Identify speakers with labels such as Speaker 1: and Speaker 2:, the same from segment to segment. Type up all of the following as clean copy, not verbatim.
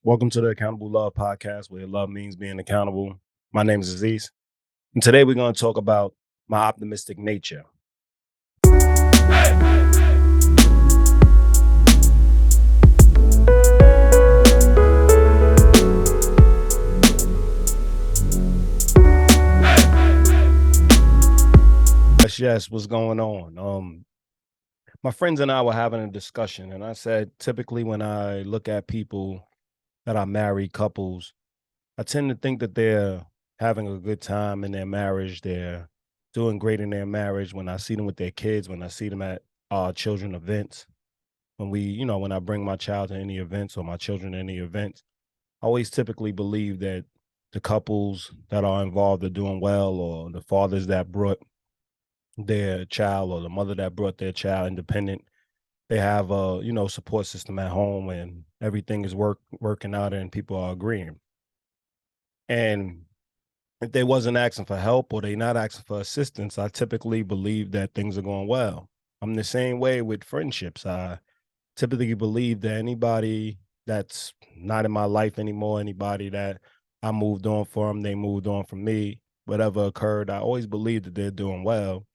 Speaker 1: Welcome to the Accountable Love podcast, where love means being accountable. My name is Aziz, and today we're going to talk about my optimistic nature. Yes, what's going on? My friends and I were having a discussion, and I said typically when I look at people that are married couples, I tend to think that they're having a good time in their marriage. They're doing great in their marriage. When I see them with their kids, when I see them at children events, when I bring my child to any events or my children to any events, I always typically believe that the couples that are involved are doing well, or the fathers that brought their child or the mother that brought their child independent. They have a support system at home, and everything is working out, and people are agreeing. And if they wasn't asking for help or they not asking for assistance, I typically believe that things are going well. I'm the same way with friendships. I typically believe that anybody that's not in my life anymore, anybody that I moved on from, they moved on from me, whatever occurred, I always believe that they're doing well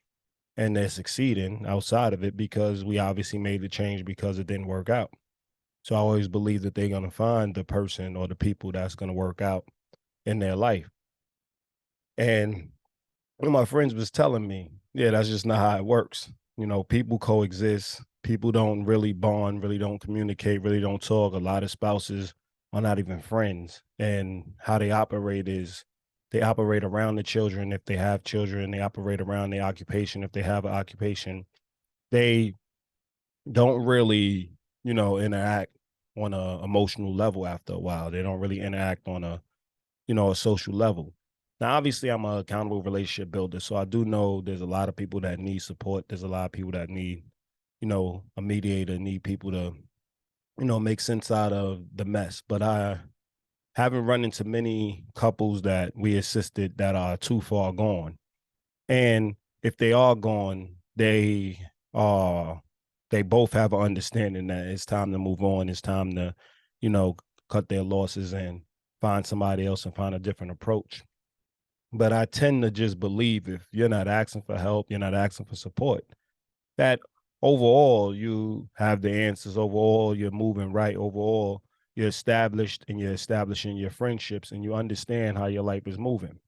Speaker 1: and they're succeeding outside of it because we obviously made the change because it didn't work out. So I always believe that they're going to find the person or the people that's going to work out in their life. And one of my friends was telling me, yeah, that's just not how it works. People coexist. People don't really bond, really don't communicate, really don't talk. A lot of spouses are not even friends. And how they operate is they operate around the children if they have children, they operate around the occupation if they have an occupation. They don't really, interact on a emotional level after a while. They don't really interact on a social level. Now, obviously, I'm an accountable relationship builder, so I do know there's a lot of people that need support. There's a lot of people that need, a mediator, need people to, make sense out of the mess. But I haven't run into many couples that we assisted that are too far gone. And if they are gone, are they both have an understanding that it's time to move on. It's time to, you know, cut their losses and find somebody else and find a different approach. But I tend to just believe if you're not asking for help, you're not asking for support, that overall you have the answers. Overall, you're moving right. Overall, you're established and you're establishing your friendships and you understand how your life is moving.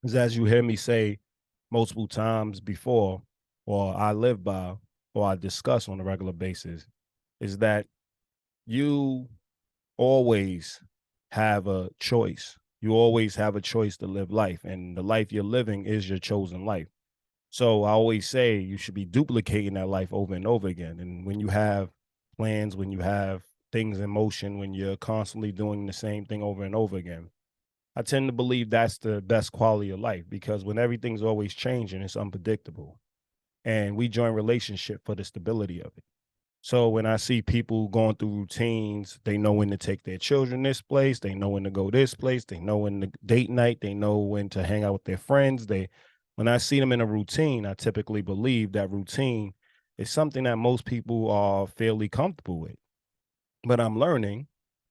Speaker 1: Because as you hear me say multiple times before, or I live by, or I discuss on a regular basis, is that you always have a choice. You always have a choice to live life, and the life you're living is your chosen life. So I always say you should be duplicating that life over and over again. And when you have plans, when you have things in motion, when you're constantly doing the same thing over and over again, I tend to believe that's the best quality of life because when everything's always changing, it's unpredictable. And we join relationship for the stability of it. So when I see people going through routines, they know when to take their children this place, they know when to go this place, they know when to date night, they know when to hang out with their friends. When I see them in a routine, I typically believe that routine is something that most people are fairly comfortable with. But I'm learning,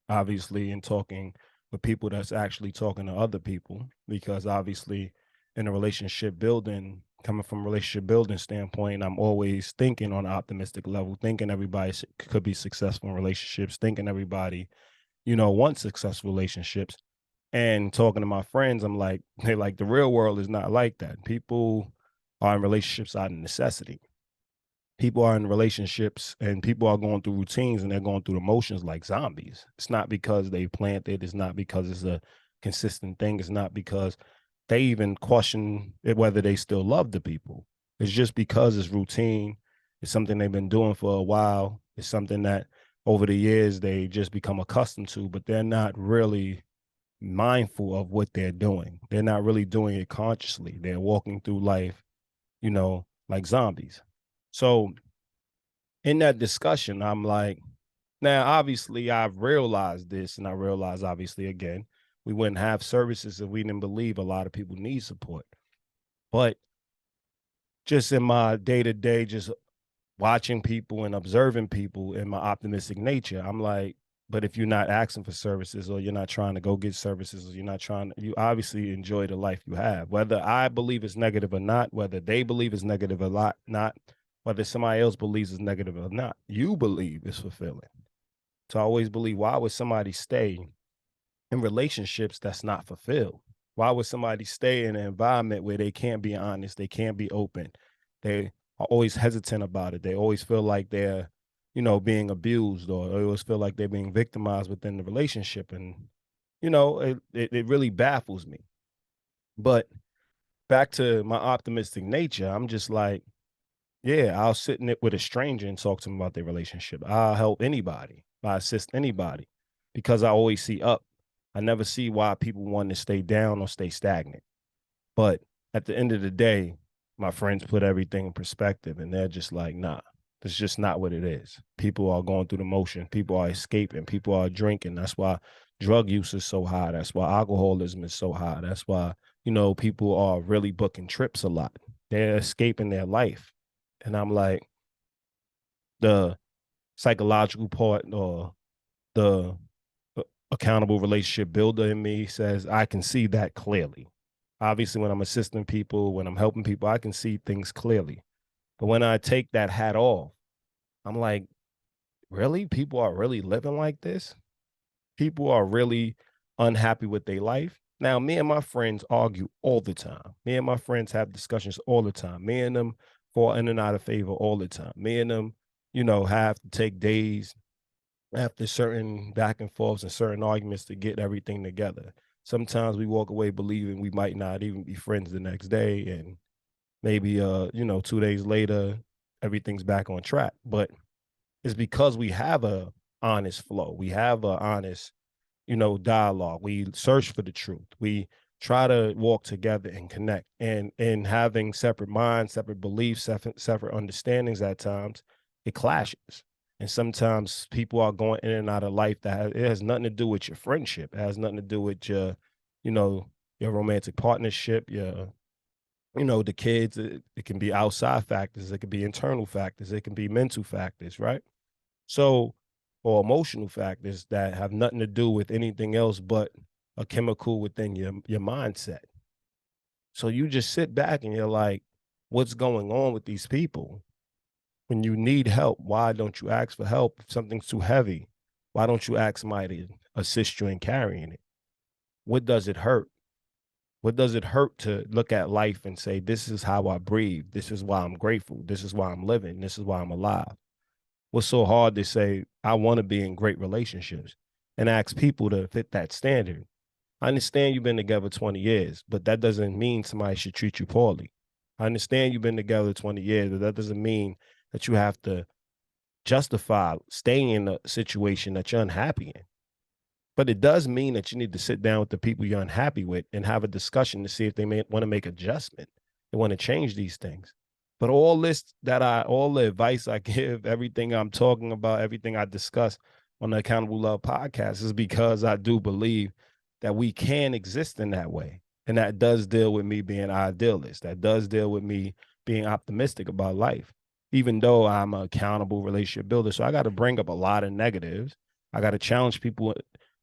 Speaker 1: obviously, in talking with people that's actually talking to other people, because obviously in a relationship building, coming from a relationship building standpoint, I'm always thinking on an optimistic level, thinking everybody could be successful in relationships, thinking everybody, wants successful relationships. And talking to my friends, I'm like, they like the real world is not like that. People are in relationships out of necessity. People are in relationships and people are going through routines and they're going through emotions like zombies. It's not because they planned it. It's not because it's a consistent thing. It's not because they even question it, whether they still love the people. It's just because it's routine. It's something they've been doing for a while. It's something that over the years they just become accustomed to, but they're not really mindful of what they're doing. They're not really doing it consciously. They're walking through life, like zombies. So in that discussion, I'm like, now obviously I've realized this, and I realize obviously again, we wouldn't have services if we didn't believe a lot of people need support. But just in my day to day, just watching people and observing people in my optimistic nature, I'm like, But if you're not asking for services, or you're not trying to go get services, or you're not trying to, you obviously enjoy the life you have. Whether I believe it's negative or not, whether they believe it's negative or not, whether somebody else believes it's negative or not, you believe it's fulfilling. So I always believe, why would somebody stay in relationships that's not fulfilled? Why would somebody stay in an environment where they can't be honest, they can't be open? They are always hesitant about it. They always feel like they're, being abused, or they always feel like they're being victimized within the relationship. And, it really baffles me. But back to my optimistic nature, I'm just like, yeah, I'll sit in it with a stranger and talk to them about their relationship. I'll help anybody. I assist anybody because I always see up. I never see why people want to stay down or stay stagnant. But at the end of the day, my friends put everything in perspective, and they're just like, nah, that's just not what it is. People are going through the motion. People are escaping. People are drinking. That's why drug use is so high. That's why alcoholism is so high. That's why, people are really booking trips a lot. They're escaping their life. And I'm like, the psychological part, or the accountable relationship builder in me, says I can see that clearly. Obviously, when I'm assisting people, when I'm helping people, I can see things clearly. But when I take that hat off, I'm like, really? People are really living like this? People are really unhappy with their life? Now, me and my friends argue all the time. Me and my friends have discussions all the time. Me and them fall in and out of favor all the time. Me and them, have to take days after certain back and forths and certain arguments to get everything together. Sometimes we walk away believing we might not even be friends the next day, and maybe 2 days later everything's back on track. But it's because we have a honest flow. We have a honest, dialogue. We search for the truth. We try to walk together and connect. And in having separate minds, separate beliefs, separate understandings, at times it clashes. And sometimes people are going in and out of life it has nothing to do with your friendship. It has nothing to do with you know, your romantic partnership, the kids. It can be outside factors. It can be internal factors. It can be mental factors, right? So, or emotional factors that have nothing to do with anything else but a chemical within your mindset. So you just sit back and you're like, what's going on with these people? When you need help, why don't you ask for help? If something's too heavy, why don't you ask somebody to assist you in carrying it? What does it hurt? What does it hurt to look at life and say, this is how I breathe. This is why I'm grateful. This is why I'm living. This is why I'm alive. What's so hard to say, I want to be in great relationships, and ask people to fit that standard? I understand you've been together 20 years, but that doesn't mean somebody should treat you poorly. I understand you've been together 20 years, but that doesn't mean that you have to justify staying in a situation that you're unhappy in. But it does mean that you need to sit down with the people you're unhappy with and have a discussion to see if they may want to make adjustment. They want to change these things. But all the advice I give, everything I'm talking about, everything I discuss on the Accountable Love podcast is because I do believe that we can exist in that way. And that does deal with me being idealist. That does deal with me being optimistic about life, even though I'm an accountable relationship builder. So I got to bring up a lot of negatives. I got to challenge people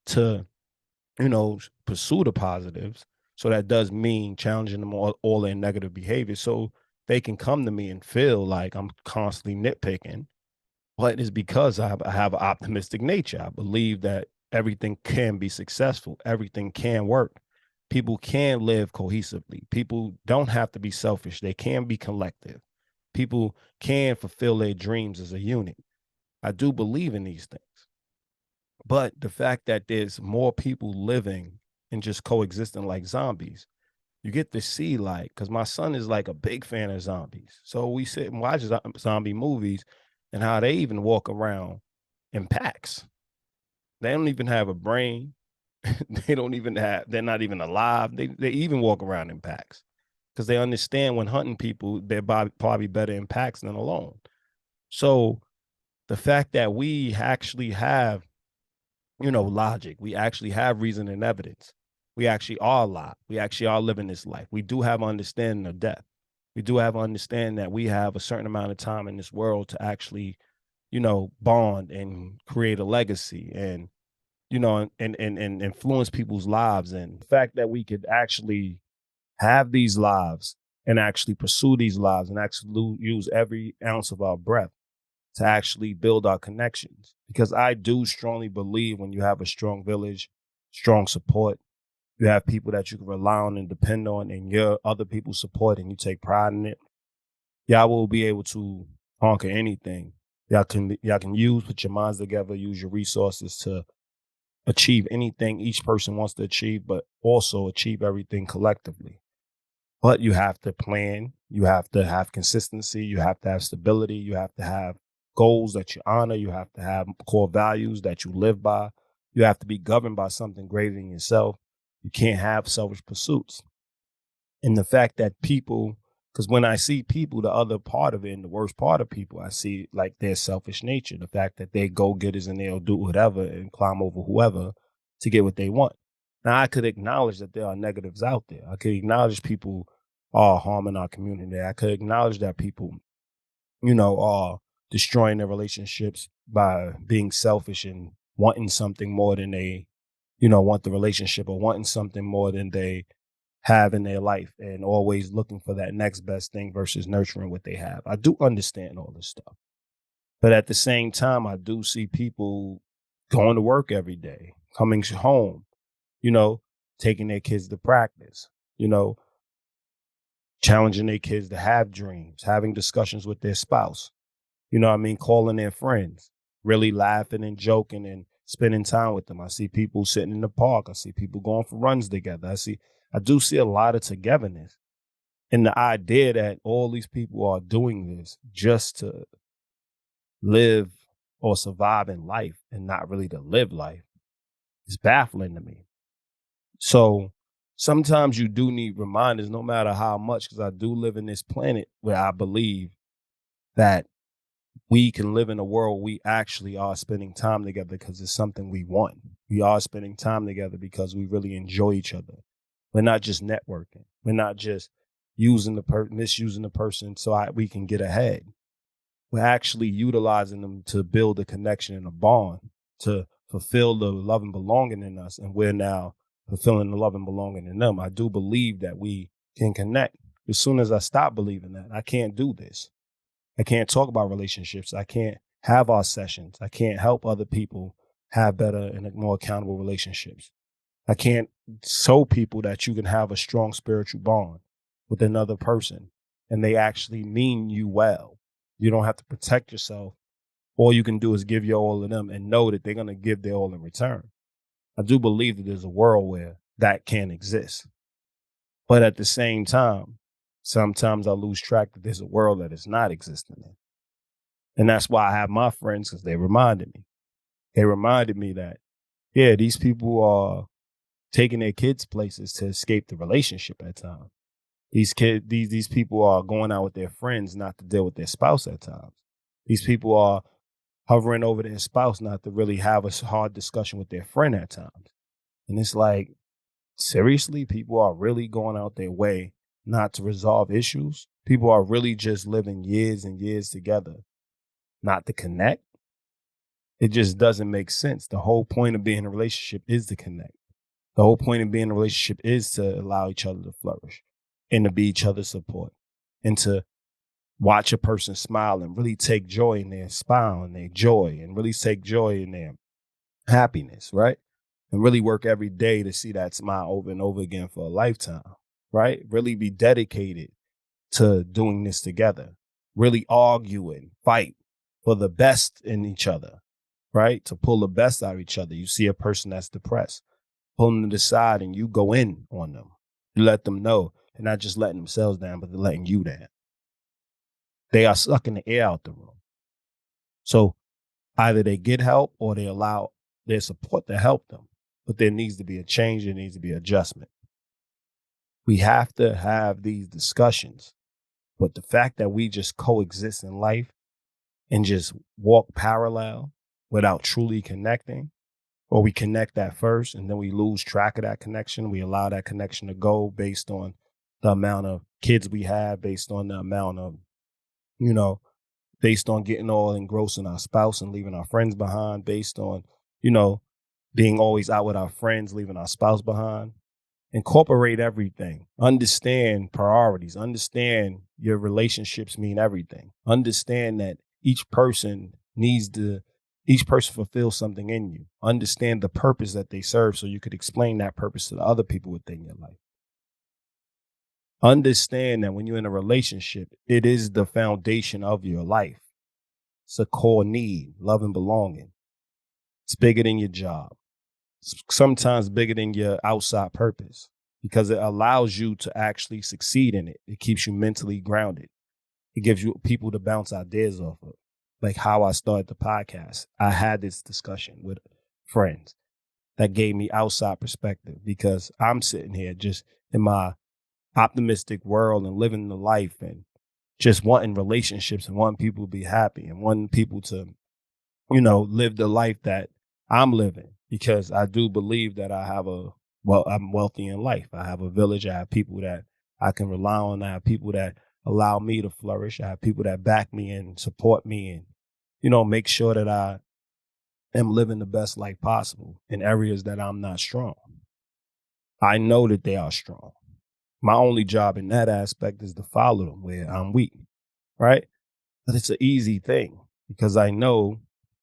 Speaker 1: to, pursue the positives. So that does mean challenging them all their negative behavior. So they can come to me and feel like I'm constantly nitpicking, but it's because I have an optimistic nature. I believe that everything can be successful. Everything can work. People can live cohesively. People don't have to be selfish. They can be collective. People can fulfill their dreams as a unit. I do believe in these things. But the fact that there's more people living and just coexisting like zombies, you get to see, like, because my son is like a big fan of zombies. So we sit and watch zombie movies, and how they even walk around in packs. They don't even have a brain. They're not even alive. They even walk around in packs because they understand when hunting people, they're probably better in packs than alone. So the fact that we actually have, logic, we actually have reason and evidence. We actually are alive. We actually are living this life. We do have understanding of death. We do have understanding that we have a certain amount of time in this world to actually, bond and create a legacy and and influence people's lives. And the fact that we could actually have these lives and actually pursue these lives and actually use every ounce of our breath to actually build our connections. Because I do strongly believe when you have a strong village, strong support, you have people that you can rely on and depend on, and your other people's support, and you take pride in it, y'all will be able to conquer anything. Y'all can use, put your minds together, use your resources to achieve anything each person wants to achieve, but also achieve everything collectively. But you have to plan, you have to have consistency, you have to have stability, you have to have goals that you honor, you have to have core values that you live by. You have to be governed by something greater than yourself. You can't have selfish pursuits. And the fact that people, because when I see people, the other part of it and the worst part of people, I see like their selfish nature, the fact that they go getters and they'll do whatever and climb over whoever to get what they want. Now, I could acknowledge that there are negatives out there. I could acknowledge people are harming our community. I could acknowledge that people, are destroying their relationships by being selfish and wanting something more than they, want the relationship, or wanting something more than they have in their life, and always looking for that next best thing versus nurturing what they have. I do understand all this stuff. But at the same time, I do see people going to work every day, coming home, you know, taking their kids to practice, you know, challenging their kids to have dreams, having discussions with their spouse, calling their friends, really laughing and joking and spending time with them. I see people sitting in the park. I see people going for runs together. I do see a lot of togetherness. And the idea that all these people are doing this just to live or survive in life and not really to live life is baffling to me. So sometimes you do need reminders, no matter how much, because I do live in this planet where I believe that we can live in a world we actually are spending time together because it's something we want. We are spending time together because we really enjoy each other. We're not just networking. We're not just misusing the person so we can get ahead. We're actually utilizing them to build a connection and a bond, to fulfill the love and belonging in us. And we're now fulfilling the love and belonging in them. I do believe that we can connect. As soon as I stop believing that, I can't do this. I can't talk about relationships. I can't have our sessions. I can't help other people have better and more accountable relationships. I can't show people that you can have a strong spiritual bond with another person and they actually mean you well. You don't have to protect yourself. All you can do is give your all to them and know that they're going to give their all in return. I do believe that there's a world where that can exist. But at the same time, sometimes I lose track that there's a world that is not existing in. And that's why I have my friends, because they reminded me. They reminded me that, yeah, these people are taking their kids places to escape the relationship at times. These people are going out with their friends not to deal with their spouse at times. These people are hovering over their spouse not to really have a hard discussion with their friend at times. And it's like, seriously, people are really going out their way not to resolve issues. People are really just living years and years together, not to connect. It just doesn't make sense. The whole point of being in a relationship is to connect. The whole point of being in a relationship is to allow each other to flourish and to be each other's support and to watch a person smile and really take joy in their smile and their joy and really take joy in their happiness, right? And really work every day to see that smile over and over again for a lifetime, right? Really be dedicated to doing this together. Really argue and fight for the best in each other, right? To pull the best out of each other. You see a person that's depressed, pull them to the side and you go in on them. You let them know they're not just letting themselves down, but they're letting you down. They are sucking the air out the room. So either they get help or they allow their support to help them. But there needs to be a change. There needs to be adjustment. We have to have these discussions. But the fact that we just coexist in life and just walk parallel without truly connecting, or we connect at first and then we lose track of that connection. We allow that connection to go based on the amount of kids we have, based on the amount of, based on getting all engrossed in our spouse and leaving our friends behind, based on, you know, being always out with our friends, leaving our spouse behind. Incorporate everything. Understand priorities. Understand your relationships mean everything. Understand that each person fulfills something in you. Understand the purpose that they serve so you could explain that purpose to the other people within your life. Understand that when you're in a relationship, it is the foundation of your life. It's a core need, love and belonging. It's bigger than your job. It's sometimes bigger than your outside purpose because it allows you to actually succeed in it. It keeps you mentally grounded. It gives you people to bounce ideas off of. Like how I started the podcast. I had this discussion with friends that gave me outside perspective because I'm sitting here just in my optimistic world and living the life and just wanting relationships and wanting people to be happy and wanting people to, live the life that I'm living because I do believe that I'm wealthy in life. I have a village. I have people that I can rely on. I have people that allow me to flourish. I have people that back me and support me and, make sure that I am living the best life possible in areas that I'm not strong. I know that they are strong. My only job in that aspect is to follow them where I'm weak, right? But it's an easy thing because I know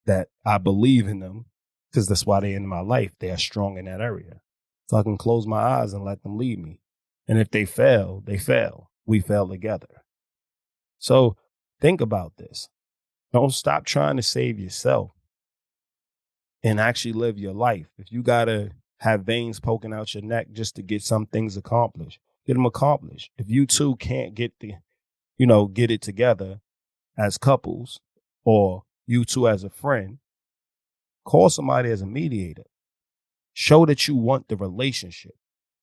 Speaker 1: that I believe in them because that's why they're in my life. They are strong in that area. So I can close my eyes and let them lead me. And if they fail, they fail. We fail together. So think about this. Don't stop trying to save yourself and actually live your life. If you got to have veins poking out your neck just to get some things accomplished, get them accomplished. If you two can't get it together as couples or you two as a friend, call somebody as a mediator. Show that you want the relationship.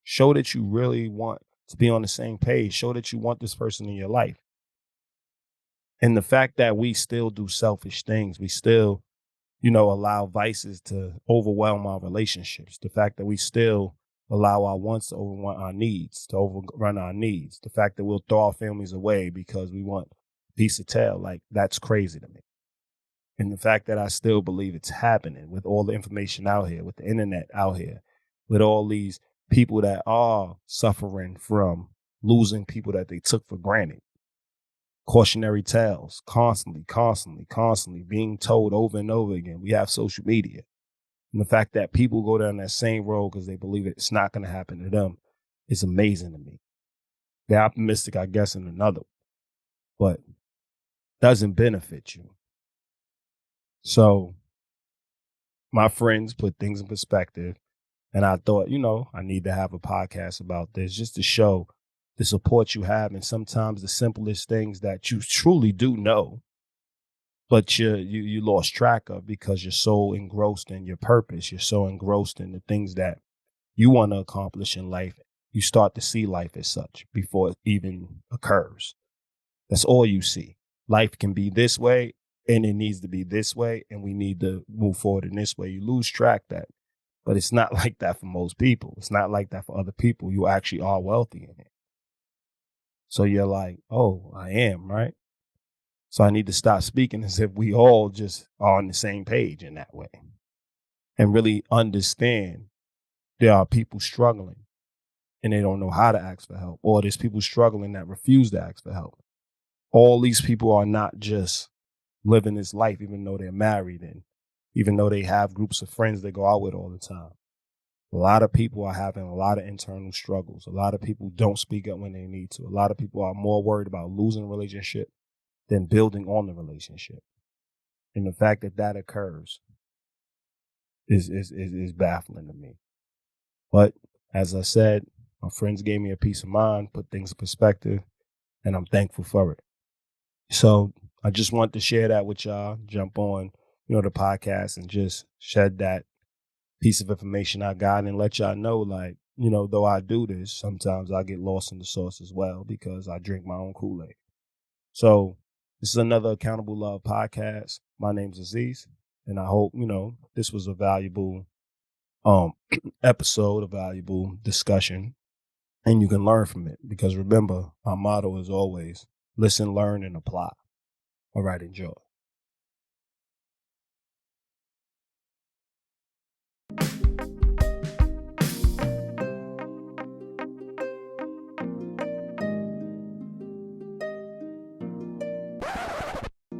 Speaker 1: Show that you really want to be on the same page. Show that you want this person in your life. And the fact that we still do selfish things, we still, allow vices to overwhelm our relationships. The fact that we still allow our wants to overrun our needs, The fact that we'll throw our families away because we want a piece of tail, like that's crazy to me. And the fact that I still believe it's happening with all the information out here, with the internet out here, with all these people that are suffering from losing people that they took for granted. Cautionary tales, constantly being told over and over again. We have social media. And the fact that people go down that same road because they believe it's not going to happen to them is amazing to me. They're optimistic, I guess, in another, but doesn't benefit you. So my friends put things in perspective. And I thought, I need to have a podcast about this just to show the support you have. And sometimes the simplest things that you truly do know, but you lost track of because you're so engrossed in your purpose. You're so engrossed in the things that you want to accomplish in life. You start to see life as such before it even occurs. That's all you see. Life can be this way and it needs to be this way. And we need to move forward in this way. You lose track that. But it's not like that for most people. It's not like that for other people. You actually are wealthy in it. So you're like, oh, I am, right? So I need to stop speaking as if we all just are on the same page in that way and really understand there are people struggling and they don't know how to ask for help, or there's people struggling that refuse to ask for help. All these people are not just living this life, even though they're married and even though they have groups of friends they go out with all the time. A lot of people are having a lot of internal struggles. A lot of people don't speak up when they need to. A lot of people are more worried about losing a relationship than building on the relationship. And the fact that that occurs is baffling to me. But as I said, my friends gave me a peace of mind, put things in perspective, and I'm thankful for it. So I just want to share that with y'all, jump on, the podcast and just shed that piece of information I got and let y'all know, like, though I do this, sometimes I get lost in the sauce as well because I drink my own Kool-Aid. So this is another Accountable Love podcast. My name's Aziz, and I hope, this was a valuable episode, a valuable discussion, and you can learn from it because remember, our motto is always listen, learn, and apply. All right, enjoy.